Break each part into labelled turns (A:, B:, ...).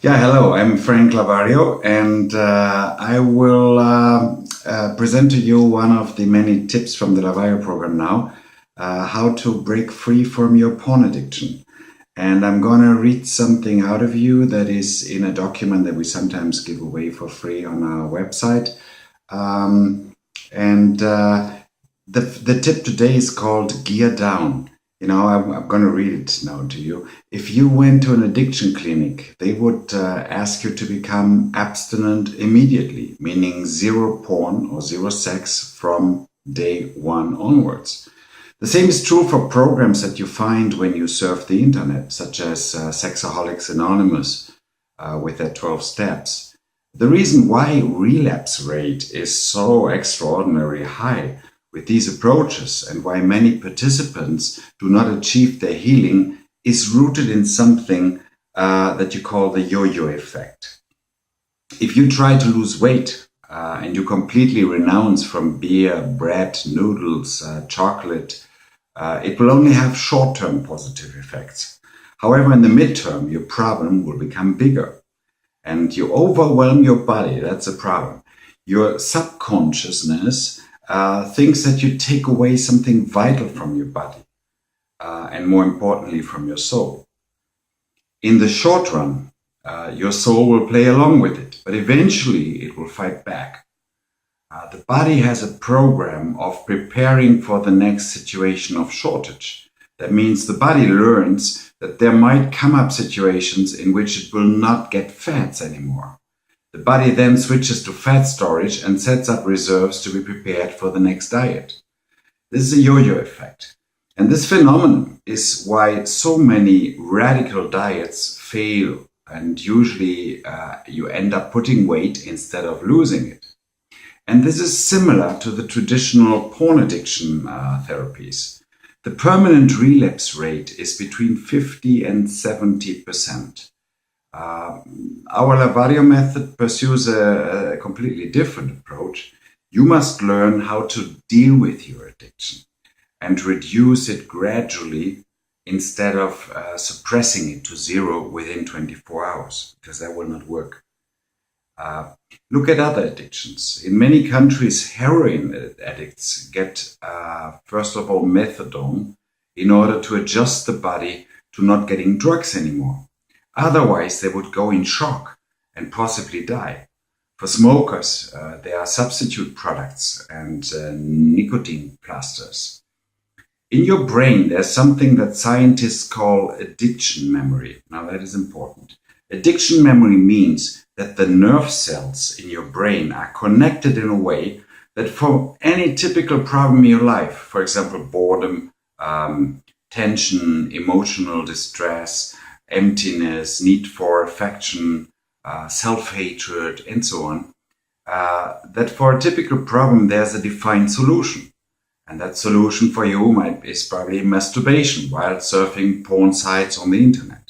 A: Yeah, hello, I'm Frank Lavario, and I will present to you one of the many tips from the Lavario program now, how to break free from your porn addiction. And I'm going to read something out of you that is in a document that we sometimes give away for free on our website. And the tip today is called Gear Down. I'm going to read it now to you. If you went to an addiction clinic, they would ask you to become abstinent immediately, meaning zero porn or zero sex from day one onwards. The same is true for programs that you find when you surf the internet, such as Sexaholics Anonymous with their 12 steps. The reason why relapse rate is so extraordinarily high with these approaches and why many participants do not achieve their healing is rooted in something that you call the yo-yo effect. If you try to lose weight and you completely renounce from beer, bread, noodles, chocolate, it will only have short-term positive effects. However, in the midterm, your problem will become bigger and you overwhelm your body. That's a problem. Your subconsciousness thinks that you take away something vital from your body, and more importantly, from your soul. In the short run, your soul will play along with it, but eventually it will fight back. The body has a program of preparing for the next situation of shortage. That means the body learns that there might come up situations in which it will not get fats anymore. The body then switches to fat storage and sets up reserves to be prepared for the next diet. This is a yo-yo effect. And this phenomenon is why so many radical diets fail and usually you end up putting weight instead of losing it. And this is similar to the traditional porn addiction therapies. The permanent relapse rate is between 50 and 70%. Our Lavario method pursues a completely different approach. You must learn how to deal with your addiction and reduce it gradually instead of suppressing it to zero within 24 hours, because that will not work. Look at other addictions. In many countries, heroin addicts get, first of all, methadone in order to adjust the body to not getting drugs anymore. Otherwise, they would go in shock and possibly die. For smokers, there are substitute products and nicotine plasters. In your brain, there's something that scientists call addiction memory. Now, that is important. Addiction memory means that the nerve cells in your brain are connected in a way that for any typical problem in your life, for example, boredom, tension, emotional distress, emptiness, need for affection, self-hatred, and so on, that for a typical problem there's a defined solution. And that solution for you is probably masturbation while surfing porn sites on the internet.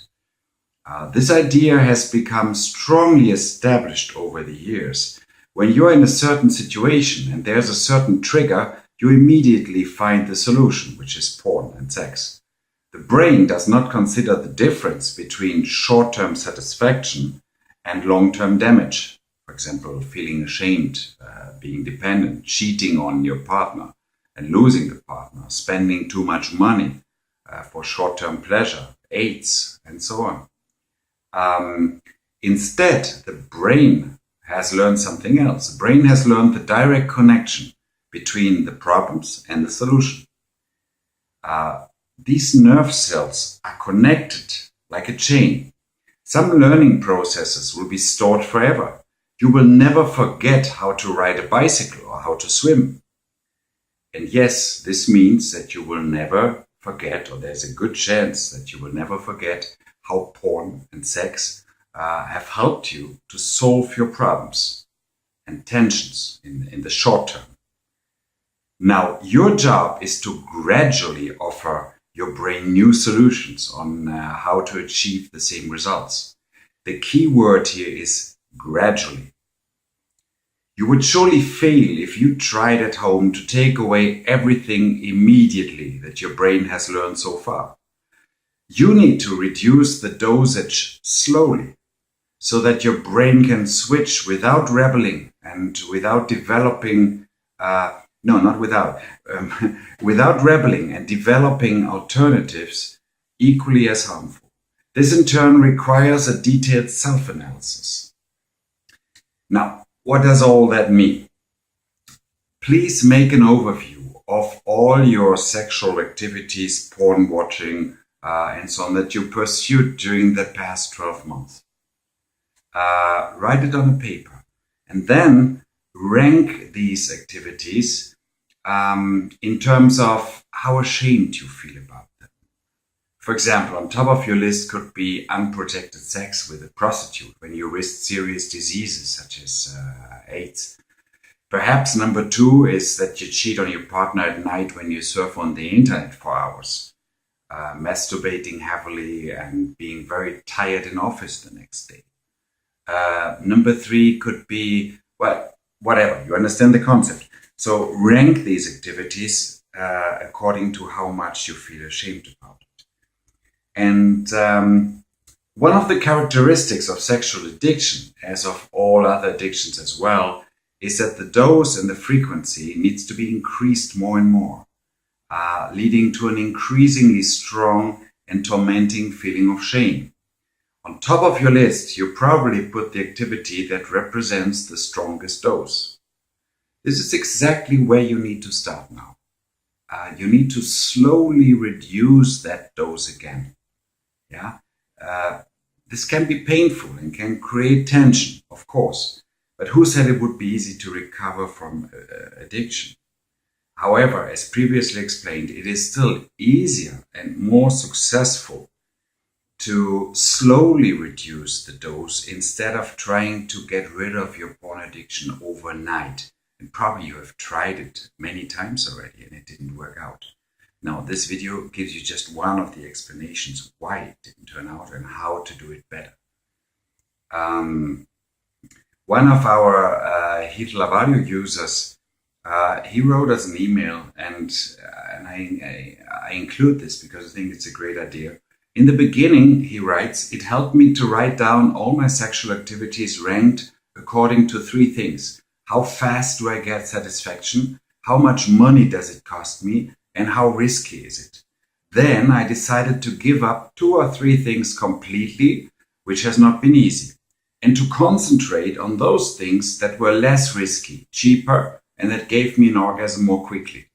A: This idea has become strongly established over the years. When you're in a certain situation and there's a certain trigger, you immediately find the solution, which is porn and sex. The brain does not consider the difference between short-term satisfaction and long-term damage. For example, feeling ashamed, being dependent, cheating on your partner and losing the partner, spending too much money for short-term pleasure, AIDS, and so on. Instead, the brain has learned something else. The brain has learned the direct connection between the problems and the solution. These nerve cells are connected like a chain. Some learning processes will be stored forever. You will never forget how to ride a bicycle or how to swim. And yes, this means that you will never forget, or there's a good chance that you will never forget, how porn and sex have helped you to solve your problems and tensions in the short term. Now, your job is to gradually offer your brain new solutions on how to achieve the same results. The key word here is gradually. You would surely fail if you tried at home to take away everything immediately that your brain has learned so far. You need to reduce the dosage slowly. so that your brain can switch without rebelling and without developing, no, not without, without rebelling and developing alternatives equally as harmful. This in turn requires a detailed self-analysis. Now, what does all that mean? Please make an overview of all your sexual activities, porn watching, and so on that you pursued during the past 12 months. Write it on a paper and then rank these activities in terms of how ashamed you feel about them. For example, on top of your list could be unprotected sex with a prostitute when you risk serious diseases such as AIDS. Perhaps number 2 is that you cheat on your partner at night when you surf on the internet for hours, masturbating heavily and being very tired in office the next day. Number 3 could be, well, whatever, you understand the concept. So rank these activities according to how much you feel ashamed about it. And one of the characteristics of sexual addiction, as of all other addictions as well, is that the dose and the frequency needs to be increased more and more, leading to an increasingly strong and tormenting feeling of shame. On top of your list, you probably put the activity that represents the strongest dose. This is exactly where you need to start now. You need to slowly reduce that dose again. Yeah, this can be painful and can create tension, of course. But who said it would be easy to recover from addiction? However, as previously explained, it is still easier and more successful to slowly reduce the dose instead of trying to get rid of your porn addiction overnight. And probably you have tried it many times already and it didn't work out. Now, this video gives you just one of the explanations why it didn't turn out and how to do it better. One of our Heat Lavadio users, he wrote us an email, and I include this because I think it's a great idea. In the beginning, he writes, it helped me to write down all my sexual activities ranked according to 3 things. How fast do I get satisfaction? How much money does it cost me? And how risky is it? Then I decided to give up 2 or 3 things completely, which has not been easy, and to concentrate on those things that were less risky, cheaper, and that gave me an orgasm more quickly.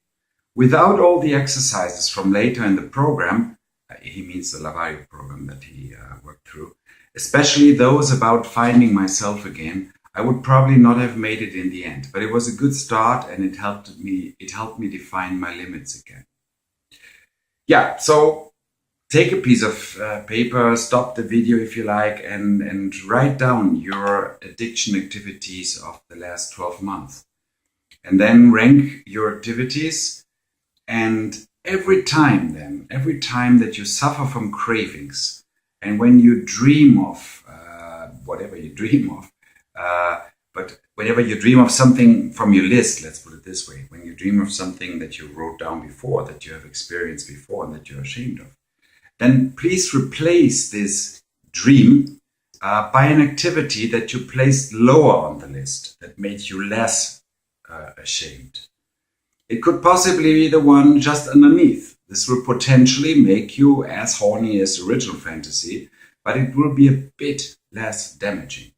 A: Without all the exercises from later in the program, he means the Lavadio program that he worked through, especially those about finding myself again, I would probably not have made it in the end. But it was a good start and it helped me define my limits again. Yeah, so take a piece of paper, stop the video if you like, and write down your addiction activities of the last 12 months. And then rank your activities. And every time that you suffer from cravings, and when you dream of whatever you dream of, but whenever you dream of something from your list, let's put it this way, when you dream of something that you wrote down before, that you have experienced before, and that you're ashamed of, then please replace this dream by an activity that you placed lower on the list, that made you less ashamed. It could possibly be the one just underneath. This will potentially make you as horny as the original fantasy, but it will be a bit less damaging.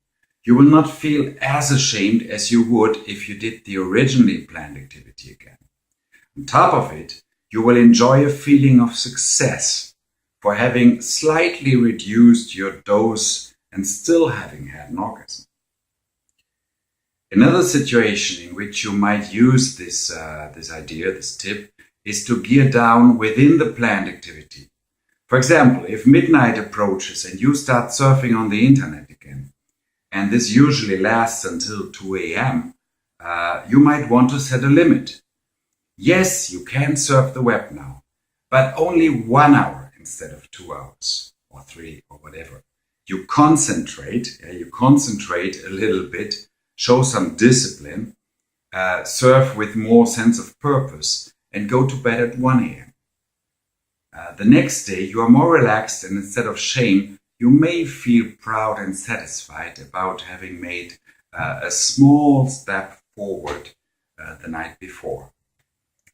A: You will not feel as ashamed as you would if you did the originally planned activity again. On top of it, you will enjoy a feeling of success for having slightly reduced your dose and still having had an orgasm. Another situation in which you might use this idea, this tip, is to gear down within the planned activity. For example, if midnight approaches and you start surfing on the internet again, and this usually lasts until 2 a.m., you might want to set a limit. Yes, you can surf the web now, but only 1 hour instead of 2 hours or 3 or whatever. You concentrate a little bit, show some discipline, surf with more sense of purpose, and go to bed at 1 a.m. The next day, you are more relaxed, and instead of shame, you may feel proud and satisfied about having made a small step forward the night before.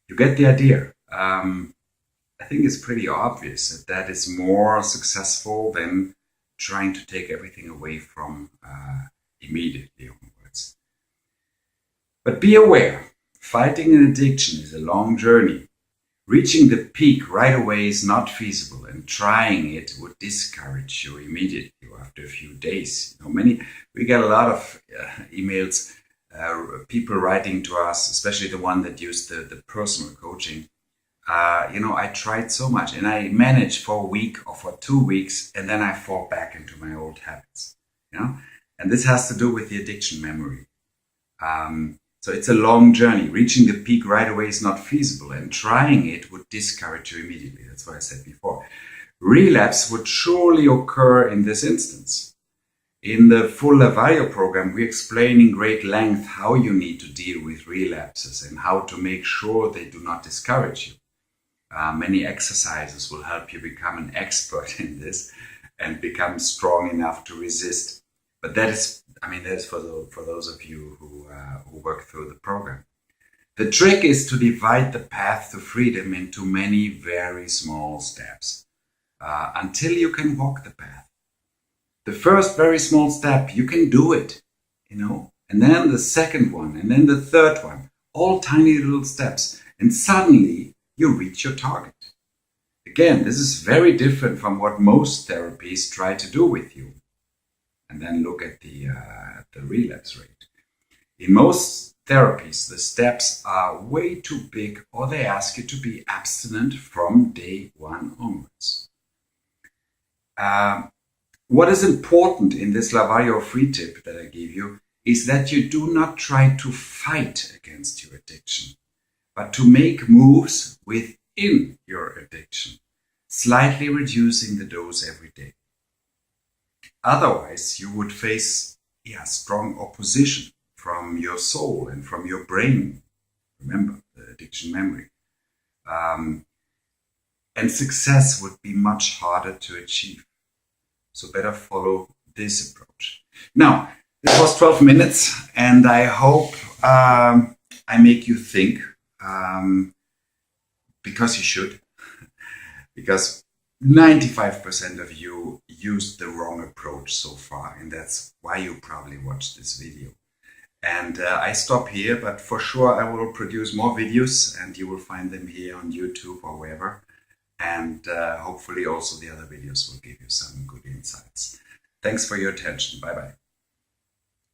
A: You get the idea. I think it's pretty obvious that that is more successful than trying to take everything away from immediately onwards. But be aware, fighting an addiction is a long journey. Reaching the peak right away is not feasible, and trying it would discourage you immediately after a few days. We get a lot of emails, people writing to us, especially the one that used the personal coaching. I tried so much and I managed for a week or for 2 weeks, and then I fall back into my old habits. And this has to do with the addiction memory. So it's a long journey. Reaching the peak right away is not feasible, and trying it would discourage you immediately. That's what I said before. Relapse would surely occur in this instance. In the full Lavario program, we explain in great length how you need to deal with relapses and how to make sure they do not discourage you. Many exercises will help you become an expert in this and become strong enough to resist. But that is for those of you who work through the program. The trick is to divide the path to freedom into many very small steps until you can walk the path. The first very small step, you can do it, and then the second one, and then the third one, all tiny little steps, and suddenly you reach your target. Again, this is very different from what most therapies try to do with you. And then look at the relapse rate. In most therapies, the steps are way too big, or they ask you to be abstinent from day one onwards. What is important in this Lavario free tip that I give you is that you do not try to fight against your addiction, but to make moves within your addiction, slightly reducing the dose every day. Otherwise, you would face strong opposition from your soul and from your brain. Remember the addiction memory. And success would be much harder to achieve. So better follow this approach. Now, this was 12 minutes, and I hope I make you think, because you should. Because 95% of you used the wrong approach so far, and that's why you probably watched this video. And I stop here, but for sure I will produce more videos, and you will find them here on YouTube or wherever. And hopefully also the other videos will give you some good insights. Thanks for your attention. Bye-bye.